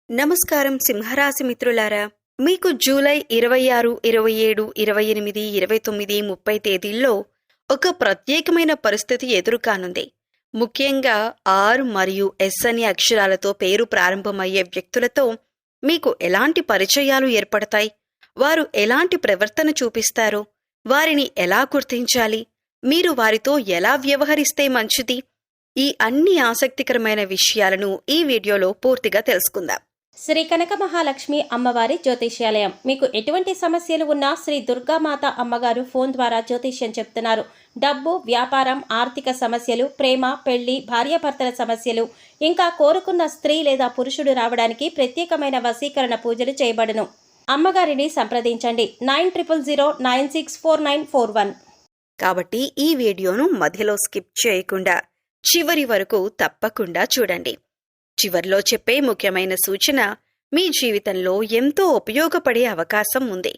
నమస్కారం సింహరాశి మిత్రులారా, మీకు జూలై 26, 27, 28, 29, 30 తేదీల్లో ఒక ప్రత్యేకమైన పరిస్థితి ఎదురుకానుంది. ముఖ్యంగా ఆర్ మరియు ఎస్ అనే అక్షరాలతో పేరు ప్రారంభమయ్యే వ్యక్తులతో మీకు ఎలాంటి పరిచయాలు ఏర్పడతాయి, వారు ఎలాంటి ప్రవర్తన చూపిస్తారు, వారిని ఎలా గుర్తించాలి, మీరు వారితో ఎలా వ్యవహరిస్తే మంచిది, ఈ అన్ని ఆసక్తికరమైన విషయాలను ఈ వీడియోలో పూర్తిగా తెలుసుకుందాం. శ్రీ కనక మహాలక్ష్మి అమ్మవారి జ్యోతిష్యాలయం. మీకు ఎటువంటి సమస్యలు ఉన్నా శ్రీ దుర్గామాత అమ్మగారు ఫోన్ ద్వారా జ్యోతిష్యం చెప్తున్నారు. డబ్బు, వ్యాపారం, ఆర్థిక సమస్యలు, ప్రేమ, పెళ్లి, భార్యాభర్తల సమస్యలు, ఇంకా కోరుకున్న స్త్రీ లేదా పురుషుడు రావడానికి ప్రత్యేకమైన వశీకరణ పూజలు చేయబడును. అమ్మగారిని సంప్రదించండి 9000964941. కాబట్టి ఈ వీడియోను మధ్యలో స్కిప్ చేయకుండా చివరి వరకు తప్పకుండా చూడండి. చివర్లో చెప్పే ముఖ్యమైన సూచన మీ జీవితంలో ఎంతో ఉపయోగపడే అవకాశం ఉంది.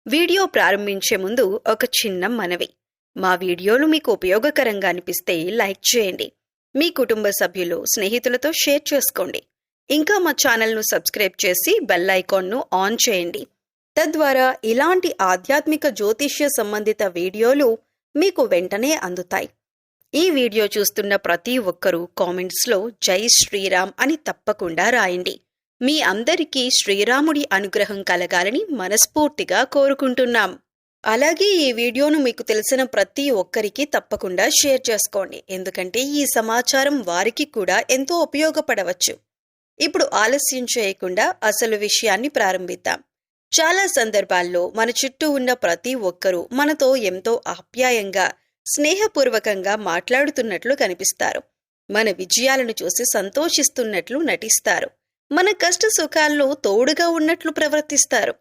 వీడియో ప్రారంభించే ముందు ఒక చిన్న మనవి. మా వీడియోలు మీకు ఉపయోగకరంగా అనిపిస్తే లైక్ చేయండి. మీ కుటుంబ సభ్యులు, స్నేహితులతో షేర్ చేసుకోండి. ఇంకా మా ఛానల్ను సబ్స్క్రైబ్ చేసి బెల్ ఐకాన్ను ఆన్ చేయండి. తద్వారా ఇలాంటి ఆధ్యాత్మిక జ్యోతిష్య సంబంధిత వీడియోలు మీకు వెంటనే అందుతాయి. ఈ వీడియో చూస్తున్న ప్రతి ఒక్కరూ కామెంట్స్లో జై శ్రీరామ్ అని తప్పకుండా రాయండి. మీ అందరికీ శ్రీరాముడి అనుగ్రహం కలగాలని మనస్ఫూర్తిగా కోరుకుంటున్నాం. అలాగే ఈ వీడియోను మీకు తెలిసిన ప్రతి ఒక్కరికి తప్పకుండా షేర్ చేసుకోండి, ఎందుకంటే ఈ సమాచారం వారికి కూడా ఎంతో ఉపయోగపడవచ్చు. ఇప్పుడు ఆలస్యం చేయకుండా అసలు విషయాన్ని ప్రారంభిద్దాం. చాలా సందర్భాల్లో మన చుట్టూ ఉన్న ప్రతి ఒక్కరూ మనతో ఎంతో ఆప్యాయంగా, స్నేహపూర్వకంగా మాట్లాడుతున్నట్లు కనిపిస్తారు. మన విజయాలను చూసి సంతోషిస్తున్నట్లు నటిస్తారు. మన కష్ట సుఖాల్లో తోడుగా ఉన్నట్లు ప్రవర్తిస్తారు.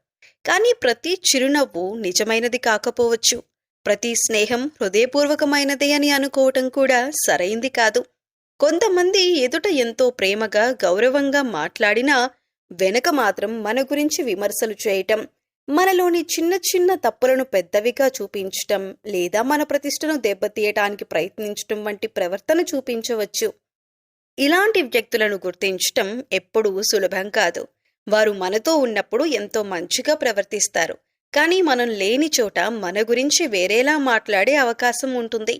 కానీ ప్రతి చిరునవ్వు నిజమైనది కాకపోవచ్చు. ప్రతి స్నేహం హృదయపూర్వకమైనదే అని అనుకోవటం కూడా సరైంది కాదు. కొంతమంది ఎదుట ఎంతో ప్రేమగా, గౌరవంగా మాట్లాడినా వెనక మాత్రం మన గురించి విమర్శలు చేయటం, మనలోని చిన్న చిన్న తప్పులను పెద్దవిగా చూపించటం, లేదా మన ప్రతిష్టను దెబ్బతీయటానికి ప్రయత్నించటం వంటి ప్రవర్తన చూపించవచ్చు. ఇలాంటి వ్యక్తులను గుర్తించటం ఎప్పుడూ సులభం కాదు. వారు మనతో ఉన్నప్పుడు ఎంతో మంచిగా ప్రవర్తిస్తారు, కానీ మనం లేని చోట మన గురించి వేరేలా మాట్లాడే అవకాశం ఉంటుంది.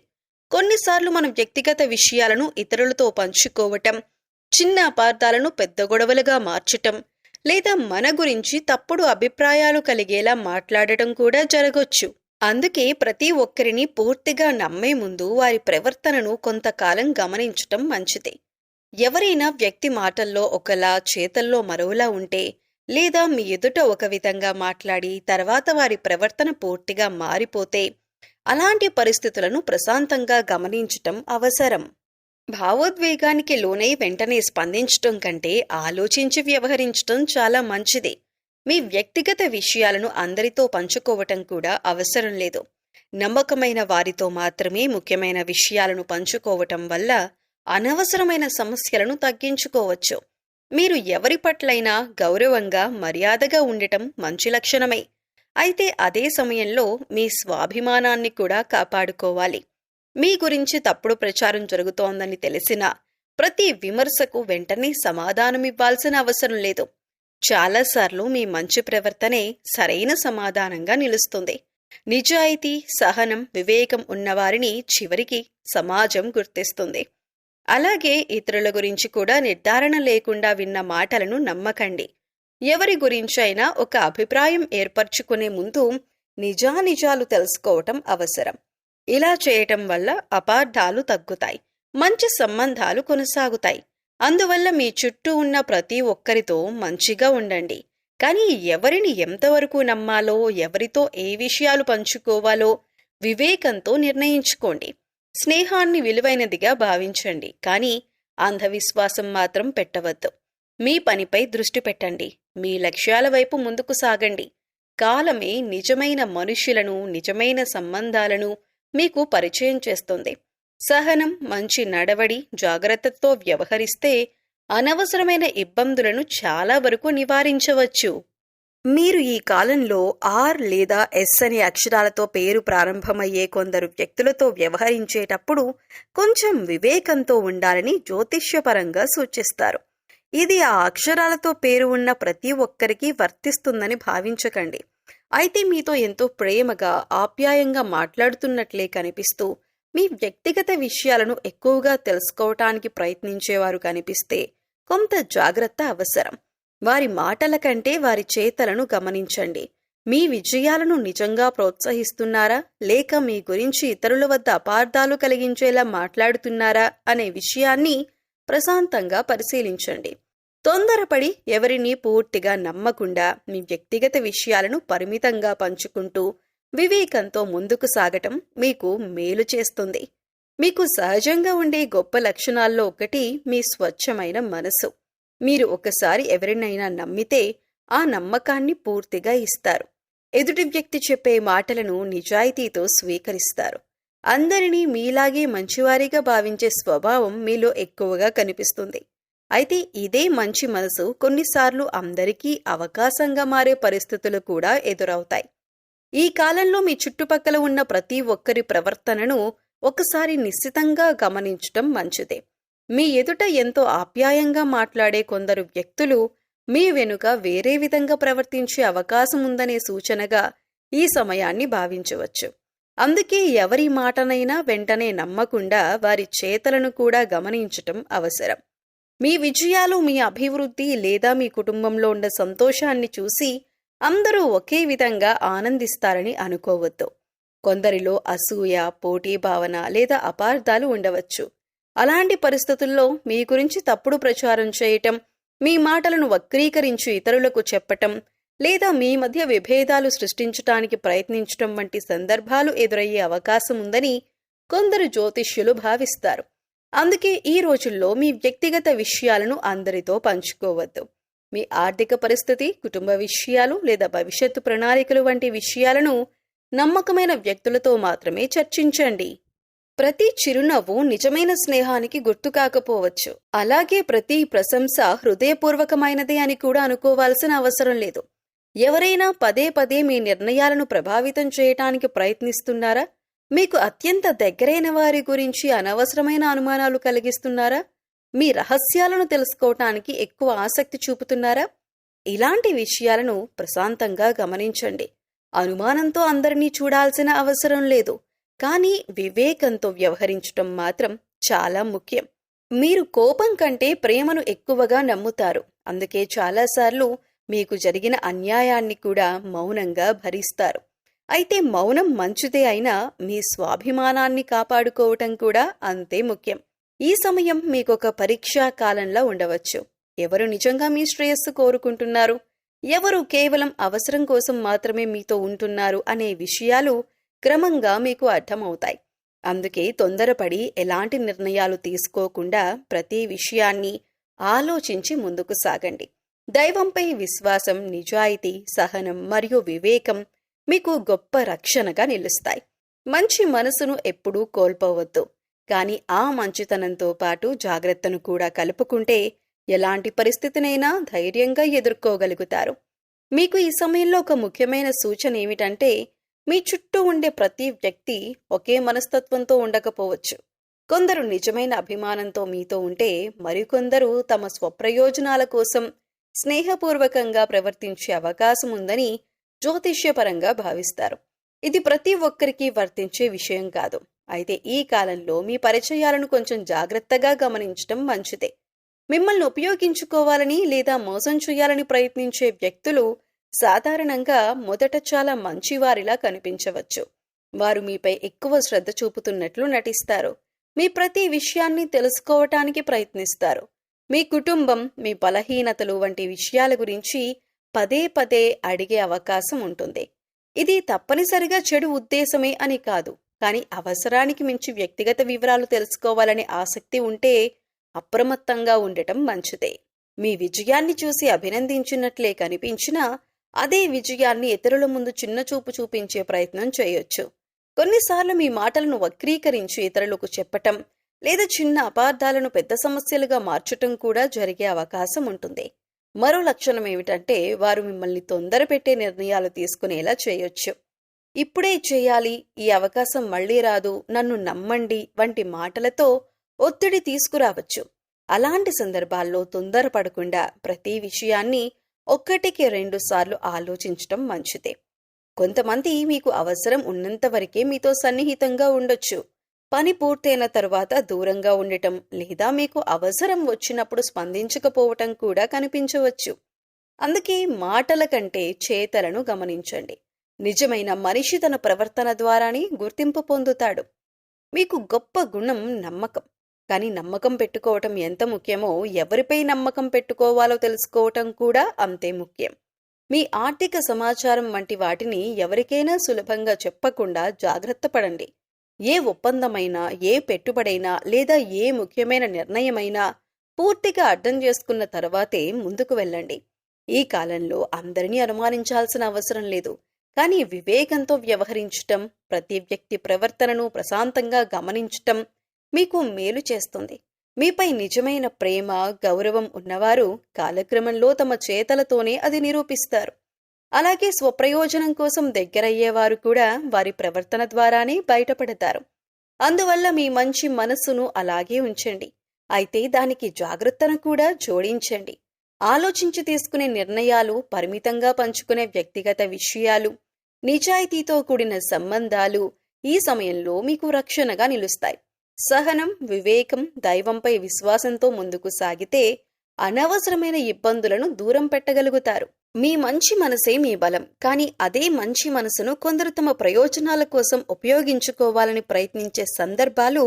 కొన్నిసార్లు మన వ్యక్తిగత విషయాలను ఇతరులతో పంచుకోవటం, చిన్న అపార్థాలను పెద్ద గొడవలుగా మార్చటం, లేదా మన గురించి తప్పుడు అభిప్రాయాలు కలిగేలా మాట్లాడటం కూడా జరగొచ్చు. అందుకే ప్రతి ఒక్కరిని పూర్తిగా నమ్మే ముందు వారి ప్రవర్తనను కొంతకాలం గమనించటం మంచిది. ఎవరైనా వ్యక్తి మాటల్లో ఒకలా, చేతల్లో మరోలా ఉంటే, లేదా మీ ఎదుట ఒక విధంగా మాట్లాడి తర్వాత వారి ప్రవర్తన పూర్తిగా మారిపోతే, అలాంటి పరిస్థితులను ప్రశాంతంగా గమనించటం అవసరం. భావోద్వేగానికి లోనై వెంటనే స్పందించటం కంటే ఆలోచించి వ్యవహరించటం చాలా మంచిది. మీ వ్యక్తిగత విషయాలను అందరితో పంచుకోవటం కూడా అవసరం లేదు. నమ్మకమైన వారితో మాత్రమే ముఖ్యమైన విషయాలను పంచుకోవటం వల్ల అనవసరమైన సమస్యలను తగ్గించుకోవచ్చు. మీరు ఎవరి పట్లైనా గౌరవంగా, మర్యాదగా ఉండటం మంచి లక్షణమే. అయితే అదే సమయంలో మీ స్వాభిమానాన్ని కూడా కాపాడుకోవాలి. మీ గురించి తప్పుడు ప్రచారం జరుగుతోందని తెలిసినా ప్రతి విమర్శకు వెంటనే సమాధానమివ్వాల్సిన అవసరం లేదు. చాలాసార్లు మీ మంచి ప్రవర్తనే సరైన సమాధానంగా నిలుస్తుంది. నిజాయితీ, సహనం, వివేకం ఉన్నవారిని చివరికి సమాజం గుర్తిస్తుంది. అలాగే ఇతరుల గురించి కూడా నిర్ధారణ లేకుండా విన్న మాటలను నమ్మకండి. ఎవరి గురించైనా ఒక అభిప్రాయం ఏర్పరచుకునే ముందు నిజానిజాలు తెలుసుకోవటం అవసరం. ఇలా చేయటం వల్ల అపార్థాలు తగ్గుతాయి, మంచి సంబంధాలు కొనసాగుతాయి. అందువల్ల మీ చుట్టూ ఉన్న ప్రతి ఒక్కరితో మంచిగా ఉండండి. కానీ ఎవరిని ఎంతవరకు నమ్మాలో, ఎవరితో ఏ విషయాలు పంచుకోవాలో వివేకంతో నిర్ణయించుకోండి. స్నేహాన్ని విలువైనదిగా భావించండి, కానీ అంధవిశ్వాసం మాత్రం పెట్టవద్దు. మీ పనిపై దృష్టి పెట్టండి. మీ లక్ష్యాల వైపు ముందుకు సాగండి. కాలమే నిజమైన మనుష్యులను, నిజమైన సంబంధాలను మీకు పరిచయం చేస్తుంది. సహనం, మంచి నడవడి, జాగ్రత్తతో వ్యవహరిస్తే అనవసరమైన ఇబ్బందులను చాలా వరకు నివారించవచ్చు. మీరు ఈ కాలంలో ఆర్ లేదా ఎస్ అనే అక్షరాలతో పేరు ప్రారంభమయ్యే కొందరు వ్యక్తులతో వ్యవహరించేటప్పుడు కొంచెం వివేకంతో ఉండాలని జ్యోతిష్యపరంగా సూచిస్తారు. ఇది ఆ అక్షరాలతో పేరు ఉన్న ప్రతి ఒక్కరికి వర్తిస్తుందని భావించకండి. అయితే మీతో ఎంతో ప్రేమగా, ఆప్యాయంగా మాట్లాడుతున్నట్లే కనిపిస్తూ, మీ వ్యక్తిగత విషయాలను ఎక్కువగా తెలుసుకోవటానికి ప్రయత్నించేవారు కనిపిస్తే కొంత జాగ్రత్త అవసరం. వారి మాటల కంటే వారి చేతలను గమనించండి. మీ విజయాలను నిజంగా ప్రోత్సహిస్తున్నారా, లేక మీ గురించి ఇతరుల వద్ద అపార్థాలు కలిగించేలా మాట్లాడుతున్నారా అనే విషయాన్ని ప్రశాంతంగా పరిశీలించండి. తొందరపడి ఎవరినీ పూర్తిగా నమ్మకుండా మీ వ్యక్తిగత విషయాలను పరిమితంగా పంచుకుంటూ వివేకంతో ముందుకు సాగటం మీకు మేలు చేస్తుంది. మీకు సహజంగా ఉండే గొప్ప లక్షణాల్లో ఒకటి మీ స్వచ్ఛమైన మనసు. మీరు ఒకసారి ఎవరినైనా నమ్మితే ఆ నమ్మకాన్ని పూర్తిగా ఇస్తారు. ఎదుటి వ్యక్తి చెప్పే మాటలను నిజాయితీతో స్వీకరిస్తారు. అందరినీ మీలాగే మంచివారిగా భావించే స్వభావం మీలో ఎక్కువగా కనిపిస్తుంది. అయితే ఇదే మంచి మనసు కొన్నిసార్లు అందరికీ అవకాశంగా మారే పరిస్థితులు కూడా ఎదురవుతాయి. ఈ కాలంలో మీ చుట్టుపక్కల ఉన్న ప్రతి ఒక్కరి ప్రవర్తనను ఒకసారి నిశ్చితంగా గమనించటం మంచిదే. మీ ఎదుట ఎంతో ఆప్యాయంగా మాట్లాడే కొందరు వ్యక్తులు మీ వెనుక వేరే విధంగా ప్రవర్తించే అవకాశం ఉందనే సూచనగా ఈ సమయాన్ని భావించవచ్చు. అందుకే ఎవరి మాటనైనా వెంటనే నమ్మకుండా వారి చేతలను కూడా గమనించటం అవసరం. మీ విజయాలు, మీ అభివృద్ధి లేదా మీ కుటుంబంలో ఉన్న సంతోషాన్ని చూసి అందరూ ఒకే విధంగా ఆనందిస్తారని అనుకోవద్దు. కొందరిలో అసూయ, పోటీ భావన లేదా అపార్థాలు ఉండవచ్చు. అలాంటి పరిస్థితుల్లో మీ గురించి తప్పుడు ప్రచారం చేయటం, మీ మాటలను వక్రీకరించి ఇతరులకు చెప్పటం లేదా మీ మధ్య విభేదాలు సృష్టించటానికి ప్రయత్నించటం వంటి సందర్భాలు ఎదురయ్యే అవకాశం ఉందని కొందరు జ్యోతిష్యులు భావిస్తారు. అందుకే ఈ రోజుల్లో మీ వ్యక్తిగత విషయాలను అందరితో పంచుకోవద్దు. మీ ఆర్థిక పరిస్థితి, కుటుంబ విషయాలు లేదా భవిష్యత్తు ప్రణాళికలు వంటి విషయాలను నమ్మకమైన వ్యక్తులతో మాత్రమే చర్చించండి. ప్రతి చిరునవ్వు నిజమైన స్నేహానికి గుర్తు కాకపోవచ్చు. అలాగే ప్రతి ప్రశంస హృదయపూర్వకమైనదే అని కూడా అనుకోవాల్సిన అవసరం లేదు. ఎవరైనా పదే పదే మీ నిర్ణయాలను ప్రభావితం చేయటానికి ప్రయత్నిస్తున్నారా? మీకు అత్యంత దగ్గరైన వారి గురించి అనవసరమైన అనుమానాలు కలిగిస్తున్నారా? మీ రహస్యాలను తెలుసుకోవటానికి ఎక్కువ ఆసక్తి చూపుతున్నారా? ఇలాంటి విషయాలను ప్రశాంతంగా గమనించండి. అనుమానంతో అందరినీ చూడాల్సిన అవసరం లేదు, కానీ వివేకంతో వ్యవహరించటం మాత్రం చాలా ముఖ్యం. మీరు కోపం కంటే ప్రేమను ఎక్కువగా నమ్ముతారు. అందుకే చాలాసార్లు మీకు జరిగిన అన్యాయాన్ని కూడా మౌనంగా భరిస్తారు. అయితే మౌనం మంచిదే అయినా మీ స్వాభిమానాన్ని కాపాడుకోవటం కూడా అంతే ముఖ్యం. ఈ సమయం మీకొక పరీక్షా కాలంలా ఉండవచ్చు. ఎవరు నిజంగా మీ శ్రేయస్సు కోరుకుంటున్నారు, ఎవరు కేవలం అవసరం కోసం మాత్రమే మీతో ఉంటున్నారు అనే విషయాలు క్రమంగా మీకు అర్థమవుతాయి. అందుకే తొందరపడి ఎలాంటి నిర్ణయాలు తీసుకోకుండా ప్రతి విషయాన్ని ఆలోచించి ముందుకు సాగండి. దైవంపై విశ్వాసం, నిజాయితీ, సహనం మరియు వివేకం మీకు గొప్ప రక్షణగా నిలుస్తాయి. మంచి మనసును ఎప్పుడూ కోల్పోవద్దు, కానీ ఆ మంచితనంతో పాటు జాగ్రత్తను కూడా కలుపుకుంటే ఎలాంటి పరిస్థితినైనా ధైర్యంగా ఎదుర్కోగలుగుతారు. మీకు ఈ సమయంలో ఒక ముఖ్యమైన సూచన ఏమిటంటే, మీ చుట్టూ ఉండే ప్రతి వ్యక్తి ఒకే మనస్తత్వంతో ఉండకపోవచ్చు. కొందరు నిజమైన అభిమానంతో మీతో ఉంటే, మరికొందరు తమ స్వప్రయోజనాల కోసం స్నేహపూర్వకంగా ప్రవర్తించే అవకాశం ఉందని జ్యోతిష్యపరంగా భావిస్తారు. ఇది ప్రతి ఒక్కరికి వర్తించే విషయం కాదు. అయితే ఈ కాలంలో మీ పరిచయాలను కొంచెం జాగ్రత్తగా గమనించడం మంచిదే. మిమ్మల్ని ఉపయోగించుకోవాలని లేదా మోసం చేయాలని ప్రయత్నించే వ్యక్తులు సాధారణంగా మొదట చాలా మంచివారిలా కనిపించవచ్చు. వారు మీపై ఎక్కువ శ్రద్ధ చూపుతున్నట్లు నటిస్తారు. మీ ప్రతి విషయాన్ని తెలుసుకోవటానికి ప్రయత్నిస్తారు. మీ కుటుంబం, మీ బలహీనతలు వంటి విషయాల గురించి పదే పదే అడిగే అవకాశం ఉంటుంది. ఇది తప్పనిసరిగా చెడు ఉద్దేశమే అని కాదు, కానీ అవసరానికి మించి వ్యక్తిగత వివరాలు తెలుసుకోవాలనే ఆసక్తి ఉంటే అప్రమత్తంగా ఉండటం మంచిదే. మీ విజయాన్ని చూసి అభినందించినట్లే కనిపించినా అదే విజయాన్ని ఇతరుల ముందు చిన్నచూపు చూపించే ప్రయత్నం చేయొచ్చు. కొన్నిసార్లు మీ మాటలను వక్రీకరించి ఇతరులకు చెప్పటం లేదా చిన్న అపార్థాలను పెద్ద సమస్యలుగా మార్చటం కూడా జరిగే అవకాశం ఉంటుంది. మరో లక్షణం ఏమిటంటే, వారు మిమ్మల్ని తొందర పెట్టే నిర్ణయాలు తీసుకునేలా చేయొచ్చు. ఇప్పుడే చేయాలి, ఈ అవకాశం మళ్లీ రాదు, నన్ను నమ్మండి వంటి మాటలతో ఒత్తిడి తీసుకురావచ్చు. అలాంటి సందర్భాల్లో తొందరపడకుండా ప్రతి విషయాన్ని 1-2 సార్లు ఆలోచించటం మంచిదే. కొంతమంది మీకు అవసరం ఉన్నంత వరకే మీతో సన్నిహితంగా ఉండొచ్చు. పని పూర్తయిన తర్వాత దూరంగా ఉండటం లేదా మీకు అవసరం వచ్చినప్పుడు స్పందించకపోవటం కూడా కనిపించవచ్చు. అందుకే మాటల కంటే చేతలను గమనించండి. నిజమైన మనిషి తన ప్రవర్తన ద్వారానే గుర్తింపు పొందుతాడు. మీకు గొప్ప గుణం నమ్మకం. కానీ నమ్మకం పెట్టుకోవటం ఎంత ముఖ్యమో ఎవరిపై నమ్మకం పెట్టుకోవాలో తెలుసుకోవటం కూడా అంతే ముఖ్యం. మీ ఆర్థిక సమాచారం వంటి వాటిని ఎవరికైనా సులభంగా చెప్పకుండా జాగ్రత్త పడండి. ఏ ఒప్పందమైనా, ఏ పెట్టుబడైనా లేదా ఏ ముఖ్యమైన నిర్ణయమైనా పూర్తిగా అర్థం చేసుకున్న తర్వాతే ముందుకు వెళ్ళండి. ఈ కాలంలో అందరినీ అనుమానించాల్సిన అవసరం లేదు. కానీ వివేకంతో వ్యవహరించటం, ప్రతి వ్యక్తి ప్రవర్తనను ప్రశాంతంగా గమనించటం మీకు మేలు చేస్తుంది. మీపై నిజమైన ప్రేమ, గౌరవం ఉన్నవారు కాలక్రమంలో తమ చేతలతోనే అది నిరూపిస్తారు. అలాగే స్వప్రయోజనం కోసం దగ్గరయ్యేవారు కూడా వారి ప్రవర్తన ద్వారానే బయటపడతారు. అందువల్ల మీ మంచి మనస్సును అలాగే ఉంచండి. అయితే దానికి జాగ్రత్తను కూడా జోడించండి. ఆలోచించి తీసుకునే నిర్ణయాలు, పరిమితంగా పంచుకునే వ్యక్తిగత విషయాలు, నిజాయితీతో కూడిన సంబంధాలు ఈ సమయంలో మీకు రక్షణగా నిలుస్తాయి. సహనం, వివేకం, దైవంపై విశ్వాసంతో ముందుకు సాగితే అనవసరమైన ఇబ్బందులను దూరం పెట్టగలుగుతారు. మీ మంచి మనసే మీ బలం. కానీ అదే మంచి మనసును కొందరు తమ ప్రయోజనాల కోసం ఉపయోగించుకోవాలని ప్రయత్నించే సందర్భాలు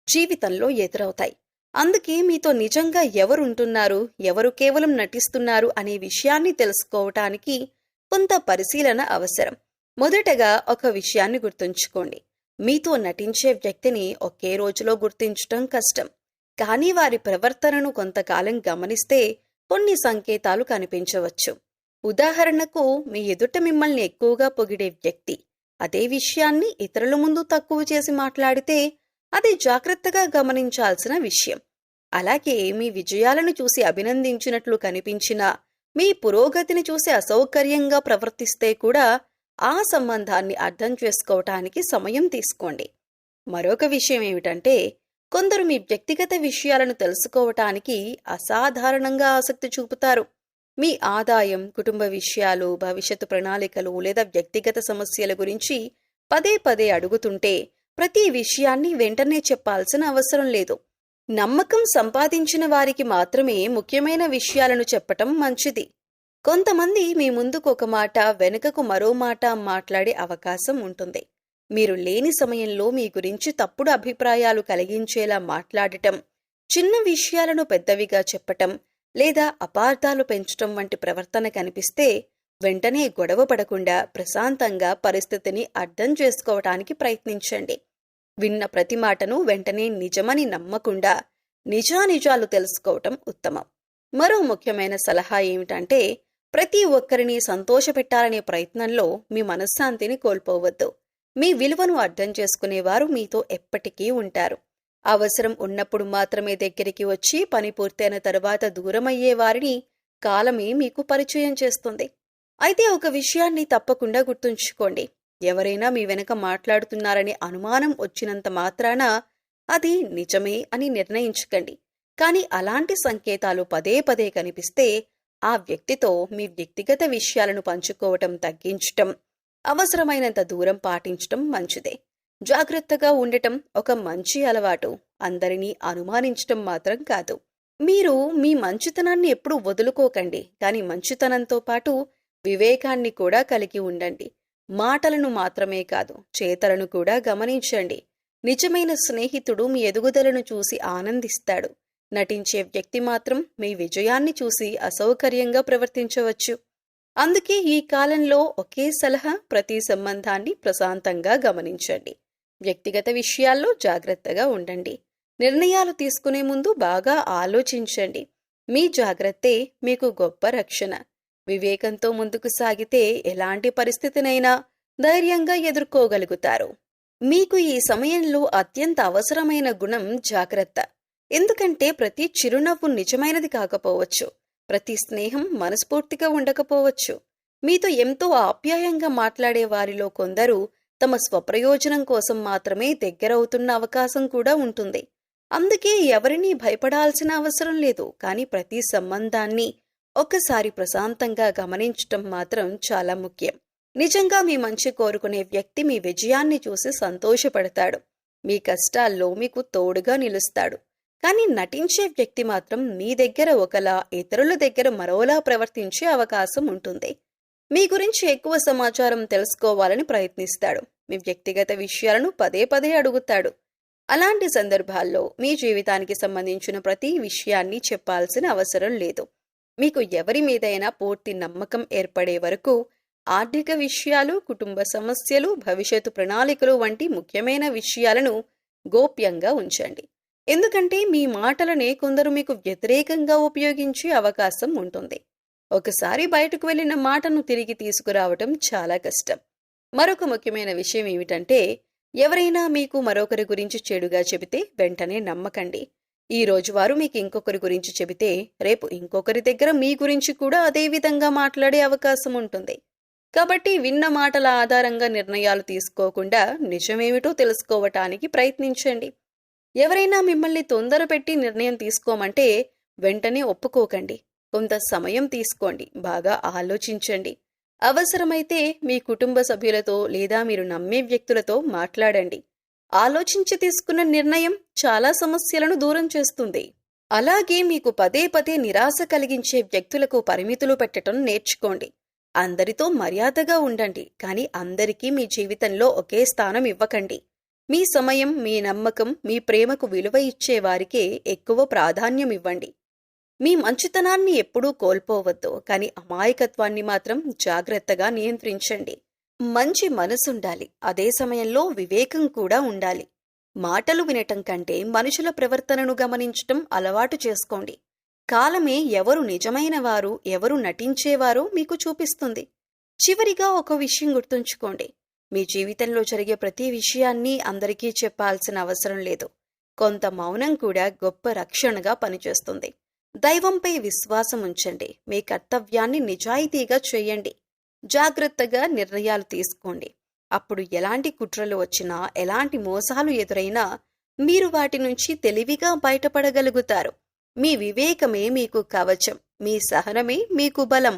జీవితంలో ఎదురవుతాయి. అందుకే మీతో నిజంగా ఎవరుంటున్నారు, ఎవరు కేవలం నటిస్తున్నారు అనే విషయాన్ని తెలుసుకోవటానికి కొంత పరిశీలన అవసరం. మొదటగా ఒక విషయాన్ని గుర్తుంచుకోండి. మీతో నటించే వ్యక్తిని ఒకే రోజులో గుర్తించటం కష్టం. కానీ వారి ప్రవర్తనను కొంతకాలం గమనిస్తే కొన్ని సంకేతాలు కనిపించవచ్చు. ఉదాహరణకు, మీ ఎదుట మిమ్మల్ని ఎక్కువగా పొగిడే వ్యక్తి అదే విషయాన్ని ఇతరుల ముందు తక్కువ చేసి మాట్లాడితే అది జాగ్రత్తగా గమనించాల్సిన విషయం. అలాగే మీ విజయాలను చూసి అభినందించినట్లు కనిపించినా, మీ పురోగతిని చూసి అసౌకర్యంగా ప్రవర్తిస్తే కూడా ఆ సంబంధాన్ని అర్థం చేసుకోవటానికి సమయం తీసుకోండి. మరొక విషయం ఏమిటంటే, కొందరు మీ వ్యక్తిగత విషయాలను తెలుసుకోవటానికి అసాధారణంగా ఆసక్తి చూపుతారు. మీ ఆదాయం, కుటుంబ విషయాలు, భవిష్యత్తు ప్రణాళికలు లేదా వ్యక్తిగత సమస్యల గురించి పదే పదే అడుగుతుంటే ప్రతి విషయాన్ని వెంటనే చెప్పాల్సిన అవసరం లేదు. నమ్మకం సంపాదించిన వారికి మాత్రమే ముఖ్యమైన విషయాలను చెప్పటం మంచిది. కొంతమంది మీ ముందుకు ఒక మాట, వెనుకకు మరో మాట మాట్లాడే అవకాశం ఉంటుంది. మీరు లేని సమయంలో మీ గురించి తప్పుడు అభిప్రాయాలు కలిగించేలా మాట్లాడటం, చిన్న విషయాలను పెద్దవిగా చెప్పటం లేదా అపార్థాలు పెంచటం వంటి ప్రవర్తన కనిపిస్తే వెంటనే గొడవ పడకుండా ప్రశాంతంగా పరిస్థితిని అర్థం చేసుకోవటానికి ప్రయత్నించండి. విన్న ప్రతి మాటను వెంటనే నిజమని నమ్మకుండా నిజానిజాలు తెలుసుకోవటం ఉత్తమం. మరో ముఖ్యమైన సలహా ఏమిటంటే, ప్రతి ఒక్కరిని సంతోషపెట్టాలనే ప్రయత్నంలో మీ మనశ్శాంతిని కోల్పోవద్దు. మీ విలువను అర్థం చేసుకునేవారు మీతో ఎప్పటికీ ఉంటారు. అవసరం ఉన్నప్పుడు మాత్రమే దగ్గరికి వచ్చి పని పూర్తయిన తర్వాత దూరమయ్యే వారిని కాలమే మీకు పరిచయం చేస్తుంది. అయితే ఒక విషయాన్ని తప్పకుండా గుర్తుంచుకోండి. ఎవరైనా మీ వెనక మాట్లాడుతున్నారనే అనుమానం వచ్చినంత మాత్రాన అది నిజమే అని నిర్ణయించకండి. కానీ అలాంటి సంకేతాలు పదే పదే కనిపిస్తే ఆ వ్యక్తితో మీ వ్యక్తిగత విషయాలను పంచుకోవటం తగ్గించటం, అవసరమైనంత దూరం పాటించటం మంచిదే. జాగ్రత్తగా ఉండటం ఒక మంచి అలవాటు, అందరినీ అనుమానించటం మాత్రం కాదు. మీరు మీ మంచితనాన్ని ఎప్పుడూ వదులుకోకండి. కానీ మంచితనంతో పాటు వివేకాన్ని కూడా కలిగి ఉండండి. మాటలను మాత్రమే కాదు, చేతలను కూడా గమనించండి. నిజమైన స్నేహితుడు మీ ఎదుగుదలను చూసి ఆనందిస్తాడు. నటించే వ్యక్తి మాత్రం మీ విజయాన్ని చూసి అసౌకర్యంగా ప్రవర్తించవచ్చు. అందుకే ఈ కాలంలో ఒకే సలహా: ప్రతి సంబంధాన్ని ప్రశాంతంగా గమనించండి. వ్యక్తిగత విషయాల్లో జాగ్రత్తగా ఉండండి. నిర్ణయాలు తీసుకునే ముందు బాగా ఆలోచించండి. మీ జాగ్రత్తే మీకు గొప్ప రక్షణ. వివేకంతో ముందుకు సాగితే ఎలాంటి పరిస్థితినైనా ధైర్యంగా ఎదుర్కోగలుగుతారు. మీకు ఈ సమయంలో అత్యంత అవసరమైన గుణం జాగ్రత్త. ఎందుకంటే ప్రతి చిరునవ్వు నిజమైనది కాకపోవచ్చు, ప్రతి స్నేహం మనస్ఫూర్తిగా ఉండకపోవచ్చు. మీతో ఎంతో ఆప్యాయంగా మాట్లాడే వారిలో కొందరు తమ స్వప్రయోజనం కోసం మాత్రమే దగ్గరవుతున్న అవకాశం కూడా ఉంటుంది. అందుకే ఎవరినీ భయపడాల్సిన అవసరం లేదు. కానీ ప్రతి సంబంధాన్ని ఒక్కసారి ప్రశాంతంగా గమనించటం మాత్రం చాలా ముఖ్యం. నిజంగా మీ మంచి కోరుకునే వ్యక్తి మీ విజయాన్ని చూసి సంతోషపడతాడు. మీ కష్టాల్లో మీకు తోడుగా నిలుస్తాడు. కానీ నటించే వ్యక్తి మాత్రం మీ దగ్గర ఒకలా, ఇతరుల దగ్గర మరోలా ప్రవర్తించే అవకాశం ఉంటుంది. మీ గురించి ఎక్కువ సమాచారం తెలుసుకోవాలని ప్రయత్నిస్తాడు. మీ వ్యక్తిగత విషయాలను పదే పదే అడుగుతాడు. అలాంటి సందర్భాల్లో మీ జీవితానికి సంబంధించిన ప్రతి విషయాన్ని చెప్పాల్సిన అవసరం లేదు. మీకు ఎవరి మీదైనా పూర్తి నమ్మకం ఏర్పడే వరకు ఆర్థిక విషయాలు, కుటుంబ సమస్యలు, భవిష్యత్తు ప్రణాళికలు వంటి ముఖ్యమైన విషయాలను గోప్యంగా ఉంచండి. ఎందుకంటే మీ మాటలనే కొందరు మీకు వ్యతిరేకంగా ఉపయోగించే అవకాశం ఉంటుంది. ఒకసారి బయటకు వెళ్లిన మాటను తిరిగి తీసుకురావటం చాలా కష్టం. మరొక ముఖ్యమైన విషయం ఏమిటంటే, ఎవరైనా మీకు మరొకరి గురించి చెడుగా చెబితే వెంటనే నమ్మకండి. ఈ రోజు వారు మీకు ఇంకొకరి గురించి చెబితే రేపు ఇంకొకరి దగ్గర మీ గురించి కూడా అదే విధంగా మాట్లాడే అవకాశం ఉంటుంది. కాబట్టి విన్న మాటల ఆధారంగా నిర్ణయాలు తీసుకోకుండా నిజమేమిటో తెలుసుకోవటానికి ప్రయత్నించండి. ఎవరైనా మిమ్మల్ని తొందరపెట్టి నిర్ణయం తీసుకోమంటే వెంటనే ఒప్పుకోకండి. కొంత సమయం తీసుకోండి. బాగా ఆలోచించండి. అవసరమైతే మీ కుటుంబ సభ్యులతో లేదా మీరు నమ్మే వ్యక్తులతో మాట్లాడండి. ఆలోచించి తీసుకున్న నిర్ణయం చాలా సమస్యలను దూరం చేస్తుంది. అలాగే మీకు పదే పదే నిరాశ కలిగించే వ్యక్తులకు పరిమితులు పెట్టడం నేర్చుకోండి. అందరితో మర్యాదగా ఉండండి. కానీ అందరికీ మీ జీవితంలో ఒకే స్థానం ఇవ్వకండి. మీ సమయం, మీ నమ్మకం, మీ ప్రేమకు విలువ ఇచ్చే వారికే ఎక్కువ ప్రాధాన్యం ఇవ్వండి. మీ మంచితనాన్ని ఎప్పుడూ కోల్పోవద్దు. కానీ అమాయకత్వాన్ని మాత్రం జాగ్రత్తగా నియంత్రించండి. మంచి మనసుండాలి. అదే సమయంలో వివేకం కూడా ఉండాలి. మాటలు వినటం కంటే మనుషుల ప్రవర్తనను గమనించటం అలవాటు చేసుకోండి. కాలమే ఎవరు నిజమైన వారు, ఎవరు నటించేవారో మీకు చూపిస్తుంది. చివరిగా ఒక విషయం గుర్తుంచుకోండి. మీ జీవితంలో జరిగే ప్రతి విషయాన్ని అందరికీ చెప్పాల్సిన అవసరం లేదు. కొంత మౌనం కూడా గొప్ప రక్షణగా పనిచేస్తుంది. దైవంపై విశ్వాసం ఉంచండి. మీ కర్తవ్యాన్ని నిజాయితీగా చేయండి. జాగ్రత్తగా నిర్ణయాలు తీసుకోండి. అప్పుడు ఎలాంటి కుట్రలు వచ్చినా, ఎలాంటి మోసాలు ఎదురైనా మీరు వాటి నుంచి తెలివిగా బయటపడగలుగుతారు. మీ వివేకమే మీకు కవచం. మీ సహనమే మీకు బలం.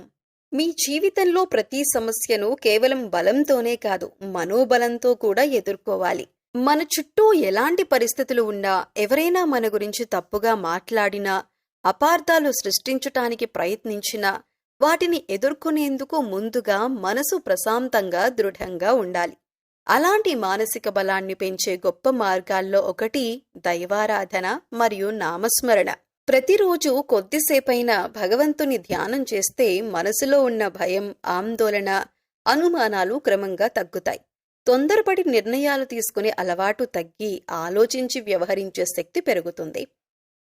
మీ జీవితంలో ప్రతి సమస్యను కేవలం బలంతోనే కాదు, మనోబలంతో కూడా ఎదుర్కోవాలి. మన చుట్టూ ఎలాంటి పరిస్థితులు ఉన్నా, ఎవరైనా మన గురించి తప్పుగా మాట్లాడినా, అపార్థాలు సృష్టించటానికి ప్రయత్నించినా వాటిని ఎదుర్కొనేందుకు ముందుగా మనసు ప్రశాంతంగా, దృఢంగా ఉండాలి. అలాంటి మానసిక బలాన్ని పెంచే గొప్ప మార్గాల్లో ఒకటి దైవారాధన మరియు నామస్మరణ. ప్రతిరోజు కొద్దిసేపైనా భగవంతుని ధ్యానం చేస్తే మనసులో ఉన్న భయం, ఆందోళన, అనుమానాలు క్రమంగా తగ్గుతాయి. తొందరపడి నిర్ణయాలు తీసుకునే అలవాటు తగ్గి ఆలోచించి వ్యవహరించే శక్తి పెరుగుతుంది.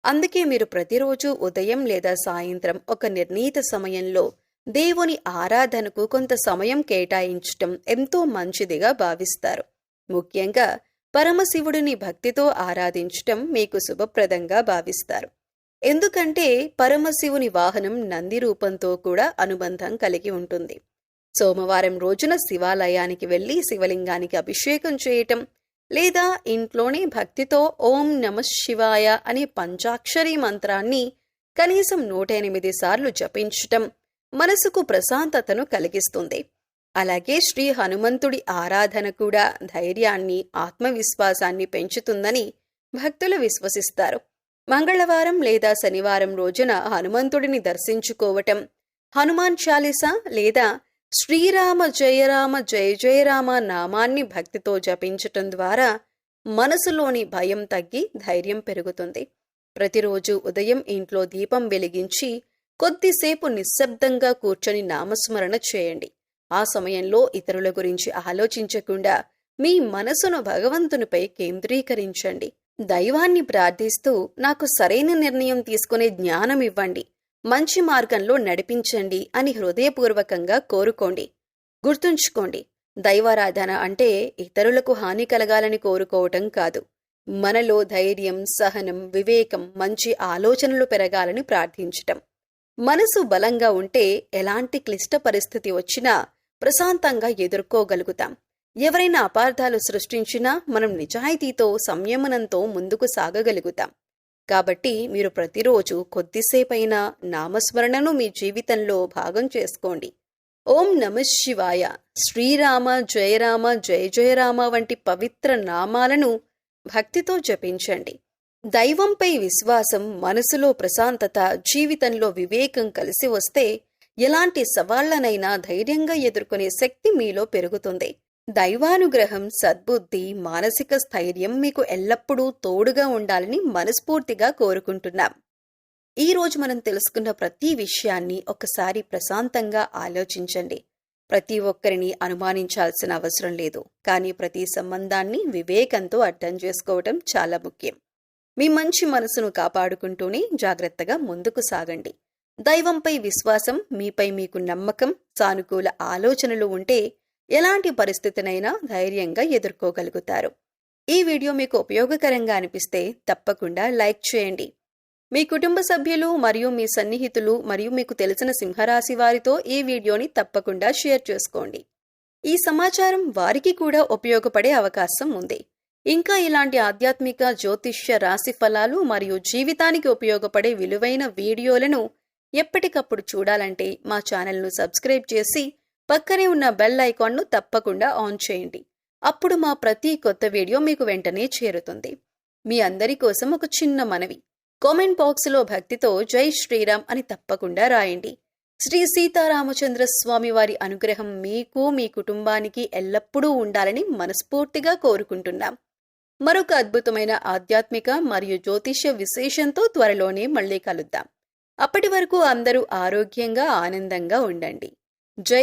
అందుకే మీరు ప్రతిరోజు ఉదయం లేదా సాయంత్రం ఒక నిర్ణీత సమయంలో దేవుని ఆరాధనకు కొంత సమయం కేటాయించటం ఎంతో మంచిదిగా భావిస్తారు. ముఖ్యంగా పరమశివుడిని భక్తితో ఆరాధించటం మీకు శుభప్రదంగా భావిస్తారు. ఎందుకంటే పరమశివుని వాహనం నంది రూపంతో కూడా అనుబంధం కలిగి ఉంటుంది. సోమవారం రోజున శివాలయానికి వెళ్లి శివలింగానికి అభిషేకం చేయటం లేదా ఇంట్లోనే భక్తితో ఓం నమః శివాయ అనే పంచాక్షరీ మంత్రాన్ని కనీసం 108 సార్లు జపించటం మనసుకు ప్రశాంతతను కలిగిస్తుంది. అలాగే శ్రీ హనుమంతుడి ఆరాధన కూడా ధైర్యాన్ని, ఆత్మవిశ్వాసాన్ని పెంచుతుందని భక్తులు విశ్వసిస్తారు. మంగళవారం లేదా శనివారం రోజున హనుమంతుడిని దర్శించుకోవటం, హనుమాన్ చాలీసా లేదా శ్రీరామ జయరామ జయ జయరామ నామాన్ని భక్తితో జపించటం ద్వారా మనసులోని భయం తగ్గి ధైర్యం పెరుగుతుంది. ప్రతిరోజు ఉదయం ఇంట్లో దీపం వెలిగించి కొద్దిసేపు నిశ్శబ్దంగా కూర్చొని నామస్మరణ చేయండి. ఆ సమయంలో ఇతరుల గురించి ఆలోచించకుండా మీ మనసును భగవంతునిపై కేంద్రీకరించండి. దైవాన్ని ప్రార్థిస్తూ నాకు సరైన నిర్ణయం తీసుకునే జ్ఞానం ఇవ్వండి, మంచి మార్గంలో నడిపించండి అని హృదయపూర్వకంగా కోరుకోండి. గుర్తుంచుకోండి, దైవారాధన అంటే ఇతరులకు హాని కలగాలని కోరుకోవటం కాదు. మనలో ధైర్యం, సహనం, వివేకం, మంచి ఆలోచనలు పెరగాలని ప్రార్థించటం. మనసు బలంగా ఉంటే ఎలాంటి క్లిష్ట పరిస్థితి వచ్చినా ప్రశాంతంగా ఎదుర్కోగలుగుతాం. ఎవరైనా అపార్థాలు సృష్టించినా మనం నిజాయితీతో సంయమనంతో ముందుకు సాగగలుగుతాం. కాబట్టి మీరు ప్రతిరోజు కొద్దిసేపైనా నామస్మరణను మీ జీవితంలో భాగం చేసుకోండి. ఓం నమః శివాయ, శ్రీరామ జయరామ జయ జయరామ వంటి పవిత్ర నామాలను భక్తితో జపించండి. దైవంపై విశ్వాసం, మనసులో ప్రశాంతత, జీవితంలో వివేకం కలిసి వస్తే ఎలాంటి సవాళ్లనైనా ధైర్యంగా ఎదుర్కొనే శక్తి మీలో పెరుగుతుంది. దైవానుగ్రహం, సద్బుద్ధి, మానసిక స్థైర్యం మీకు ఎల్లప్పుడూ తోడుగా ఉండాలని మనస్ఫూర్తిగా కోరుకుంటున్నాం. ఈ రోజు మనం తెలుసుకున్న ప్రతి విషయాన్ని ఒకసారి ప్రశాంతంగా ఆలోచించండి. ప్రతి ఒక్కరిని అనుమానించాల్సిన అవసరం లేదు, కానీ ప్రతి సంబంధాన్ని వివేకంతో అర్థం చేసుకోవటం చాలా ముఖ్యం. మీ మంచి మనసును కాపాడుకుంటూనే జాగ్రత్తగా ముందుకు సాగండి. దైవంపై విశ్వాసం, మీపై మీకు నమ్మకం, సానుకూల ఆలోచనలు ఉంటే ఎలాంటి పరిస్థితినైనా ధైర్యంగా ఎదుర్కోగలుగుతారు. ఈ వీడియో మీకు ఉపయోగకరంగా అనిపిస్తే తప్పకుండా లైక్ చేయండి. మీ కుటుంబ సభ్యులు మరియు మీ సన్నిహితులు మరియు మీకు తెలిసిన సింహరాశి వారితో ఈ వీడియోని తప్పకుండా షేర్ చేసుకోండి. ఈ సమాచారం వారికి కూడా ఉపయోగపడే అవకాశం ఉంది. ఇంకా ఇలాంటి ఆధ్యాత్మిక, జ్యోతిష్య, రాశి ఫలాలు మరియు జీవితానికి ఉపయోగపడే విలువైన వీడియోలను ఎప్పటికప్పుడు చూడాలంటే మా ఛానల్ను సబ్స్క్రైబ్ చేసి పక్కనే ఉన్న బెల్ ఐకాన్ను తప్పకుండా ఆన్ చేయండి. అప్పుడు మా ప్రతి కొత్త వీడియో మీకు వెంటనే చేరుతుంది. మీ అందరి కోసం ఒక చిన్న మనవి. కామెంట్ బాక్స్లో భక్తితో జై శ్రీరామ్ అని తప్పకుండా రాయండి. శ్రీ సీతారామచంద్ర స్వామి వారి అనుగ్రహం మీకు, మీ కుటుంబానికి ఎల్లప్పుడూ ఉండాలని మనస్ఫూర్తిగా కోరుకుంటున్నాం. మరొక అద్భుతమైన ఆధ్యాత్మిక మరియు జ్యోతిష్య విశేషంతో త్వరలోనే మళ్ళీ కలుద్దాం. అప్పటి వరకు అందరూ ఆరోగ్యంగా, ఆనందంగా ఉండండి. జై